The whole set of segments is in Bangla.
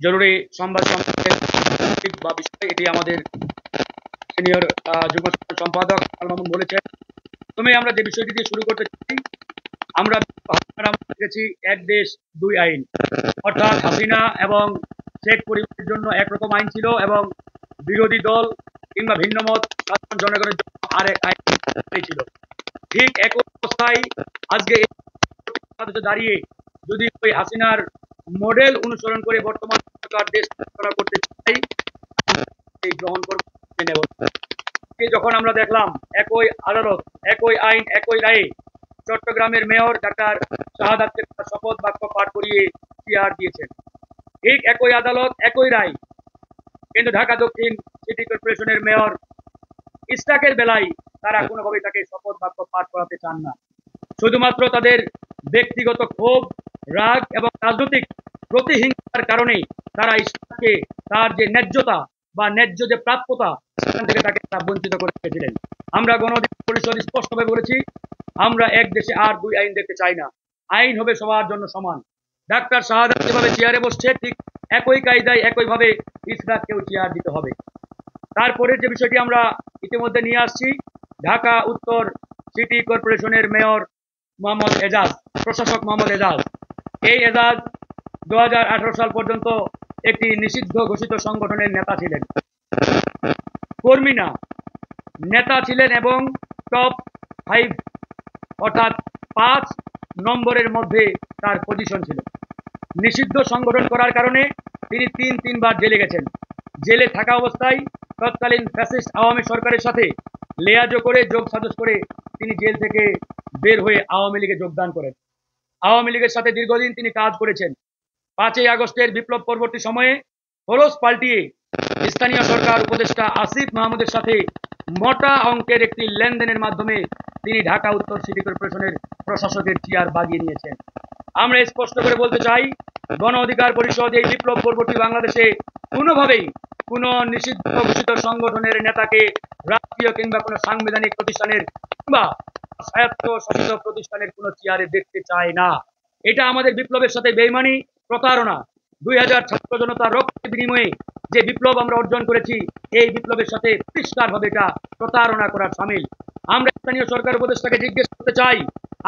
জরুরি সংবাদ সম্মেলনের বা বিষয় এটি আমাদের সিনিয়র যুগ্ম সম্পাদক আল মামুন বলেছেন। প্রথমে আমরা যে বিষয়টি দিয়ে শুরু করতে চাই, আমরা দেখেছি এক দেশ দুই আইন, অর্থাৎ হাসিনা এবং শেখ পরিবারের জন্য একরকম আইন ছিল এবং বিরোধী দল কিংবা ভিন্নমত সাধারণ জনগণের জন্য আরেক আইন ছিল। ঠিক একই অবস্থায় আজকে দাঁড়িয়ে যদি ওই হাসিনার মডেল অনুসরণ করে বর্তমান সরকার দেশ পরিচালনা করতে চাই, গ্রহণ করব নেব। যখন আমরা দেখলাম একই আদালত, একই আইন, একই রায়ে চট্টগ্রামের মেয়র ডাক্তার শাহাদাতকে শপথ বাক্য পাঠ করিয়ে পিআর দিয়েছেন, ঠিক একই আদালত, একই রায়, কিন্তু ঢাকা দক্ষিণ সিটি কর্পোরেশনের মেয়র ইসরাকের বেলায় তারা কোনোভাবেই তাকে শপথ বাক্য পাঠ করাতে চান না। শুধুমাত্র তাদের ব্যক্তিগত ক্ষোভ, রাগ এবং রাজনৈতিক প্রতিহিংসার কারণে তারা ইসলামকে তার যে ন্যায্যতা বা ন্যায্য যে প্রাপ্যতা সেখান থেকে তাকে বঞ্চিত করে রেখেছিলেন। আমরা গণ অধিকার পরিষদ স্পষ্টভাবে বলেছি, আমরা এক দেশে আর দুই আইন দেখতে চাই না। আইন হবে সবার জন্য সমান। ডাক্তার শাহাদাত যেভাবে চেয়ারে বসছে, ঠিক একই কায়দায় একইভাবে ইসরাককেও চেয়ার দিতে হবে। তারপরে যে বিষয়টি আমরা ইতিমধ্যে নিয়ে আসছি, ঢাকা উত্তর সিটি কর্পোরেশনের মেয়র মোহাম্মদ এজাজ, প্রশাসক মোহাম্মদ এজাজ, এই এজাজ 2018 সাল পর্যন্ত একটি নিষিদ্ধ ঘোষিত সংগঠনের নেতা ছিলেন, কর্মী না, নেতা ছিলেন এবং টপ 5 অর্থাৎ 5 নম্বরের মধ্যে তার পজিশন ছিল। নিষিদ্ধ সংগঠন করার কারণে তিনি তিনবার জেলে গেছেন। জেলে থাকা অবস্থায় তৎকালীন ফ্যাসিস্ট আওয়ামী সরকারের সাথে লেয়াজো করে, যোগ সাজস করে তিনি জেল থেকে বের হয়ে আওয়ামী লীগে যোগদান করেন। আওয়ামী লীগের সাথে দীর্ঘদিন তিনি কাজ করেছেন। 5ই আগস্টের বিপ্লব পরবর্তী সময়ে খরচ পাল্টিয়ে স্থানীয় সরকার উপদেষ্টা আসিফ মাহমুদের সাথে মোটা অঙ্কের একটি লেনদেনের মাধ্যমে তিনি ঢাকা উত্তর সিটি কর্পোরেশনের প্রশাসকের চেয়ার বাগিয়ে নিয়েছেন। আমরা স্পষ্ট করে বলতে চাই, গণ অধিকার পরিষদ এই বিপ্লব পরবর্তী বাংলাদেশে কোনোভাবেই কোন নিষিদ্ধ ঘোষিত সংগঠনের নেতাকে রাষ্ট্রীয় কিংবা কোনো সাংবিধানিক প্রতিষ্ঠানের কিংবা স্বায়ত্তশাসিত প্রতিষ্ঠানের কোনো চেয়ারে দেখতে চায় না। এটা আমাদের বিপ্লবের সাথে বেইমানি, প্রতারণা। 2000 ছাত্র জনতার রক্তের বিনিময়ে যে বিপ্লব আমরা অর্জন করেছি, এই বিপ্লবের সাথে পরিষ্কারভাবে এটা প্রতারণা করার সামিল। আমরা স্থানীয় সরকার উপদেষ্টাকে জিজ্ঞেস করতে চাই,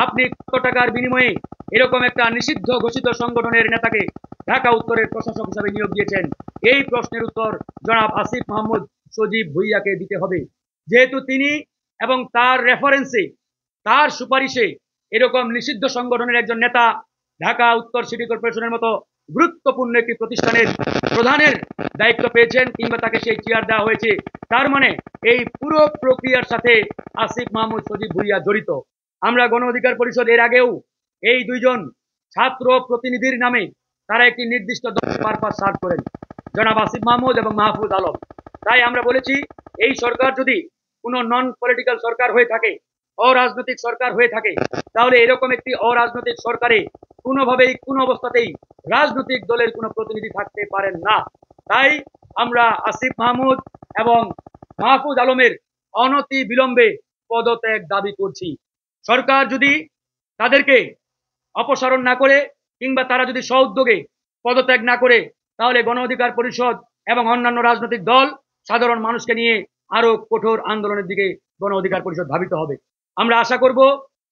আপনি কত টাকার বিনিময়ে এরকম একটা নিষিদ্ধ ঘোষিত সংগঠনের নেতাকে ঢাকা উত্তরের প্রশাসক হিসাবে নিয়োগ দিয়েছেন? এই প্রশ্নের উত্তর জনাব আসিফ মাহমুদ সজীব ভুইয়াকে দিতে হবে, যেহেতু তিনি এবং তার রেফারেন্সে, তার সুপারিশে এরকম নিষিদ্ধ সংগঠনের একজন নেতা ঢাকা উত্তর সিটি কর্পোরেশনের মতো গুরুত্বপূর্ণ একটি প্রতিষ্ঠানের প্রধানের দায়িত্ব পেয়েছেন কিংবা তাকে সেই চেয়ার দেওয়া হয়েছে। তার মানে এই পুরো প্রক্রিয়ার সাথে আসিফ মাহমুদ সজীব ভুইয়া জড়িত। আমরা গণ অধিকার পরিষদ এর আগেও এই দুইজন ছাত্র প্রতিনিধির নামে তারা একটি নির্দিষ্ট পারপাস সার্ভ করেন, জনাব আসিফ মাহমুদ এবং মাহফুজ আলম। তাই আমরা বলেছি, এই সরকার যদি কোনো নন পলিটিক্যাল সরকার হয়ে থাকে, অরাজনৈতিক সরকার হয়ে থাকে, তাহলে এরকম একটি অরাজনৈতিক সরকারে কোনোভাবেই কোনো অবস্থাতেই রাজনৈতিক দলের কোনো প্রতিনিধি থাকতে পারেন না। তাই আমরা আসিফ মাহমুদ এবং মাহফুজ আলমের অনতি বিলম্বে পদত্যাগ দাবি করছি। সরকার যদি তাদেরকে অপসারণ না করে কিংবা তারা যদি স্বউদ্যোগে পদত্যাগ না করে, তাহলে গণ অধিকার পরিষদ এবং অন্যান্য রাজনৈতিক দল সাধারণ মানুষকে নিয়ে আরো কঠোর আন্দোলনের দিকে গণ অধিকার পরিষদ ধাবিত হবে। আমরা আশা করব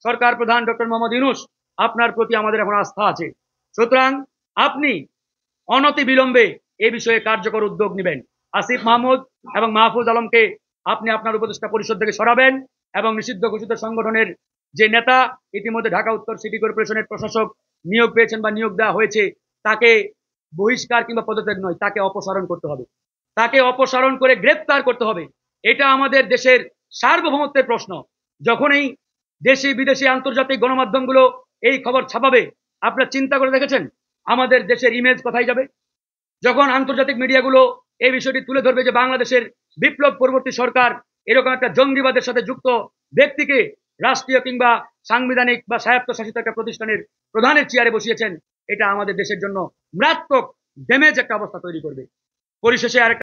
সরকার প্রধান ডক্টর মোহাম্মদ ইউনূস, আপনার প্রতি আমাদের এখন আস্থা আছে, সুতরাং আপনি অনতি বিলম্বে এ বিষয়ে কার্যকর উদ্যোগ নেবেন। আসিফ মাহমুদ এবং মাহফুজ আলমকে আপনি আপনার উপদেষ্টা পরিষদ থেকে সরাবেন এবং নিষিদ্ধ ঘোষিত সংগঠনের যে নেতা ইতিমধ্যে ঢাকা উত্তর সিটি কর্পোরেশনের প্রশাসক নিয়োগ পেয়েছেন বা নিয়োগ দেওয়া হয়েছে, তাকে বহিষ্কার কিংবা পদত্যাগ নয়, তাকে অপসারণ করতে হবে। তাকে অপসারণ করে গ্রেপ্তার করতে হবে। এটা আমাদের দেশের সার্বভৌমত্বের প্রশ্ন। যখনই দেশি বিদেশি আন্তর্জাতিক গণমাধ্যমগুলো এই খবর ছাপাবে, আপনারা চিন্তা করে দেখেছেন আমাদের দেশের ইমেজ কোথায় যাবে? যখন আন্তর্জাতিক মিডিয়াগুলো এই বিষয়টি তুলে ধরবে যে বাংলাদেশের বিপ্লব পরবর্তী সরকার এরকম একটা জঙ্গিবাদের সাথে যুক্ত ব্যক্তিকে রাষ্ট্রীয় কিংবা সাংবিধানিক বা স্বায়ত্তশাসিত একটা প্রতিষ্ঠানের প্রধানের চেয়ারে বসিয়েছেন, এটা আমাদের দেশের জন্য মারাত্মক ড্যামেজ একটা অবস্থা তৈরি করবে। পরিশেষে আরেকটা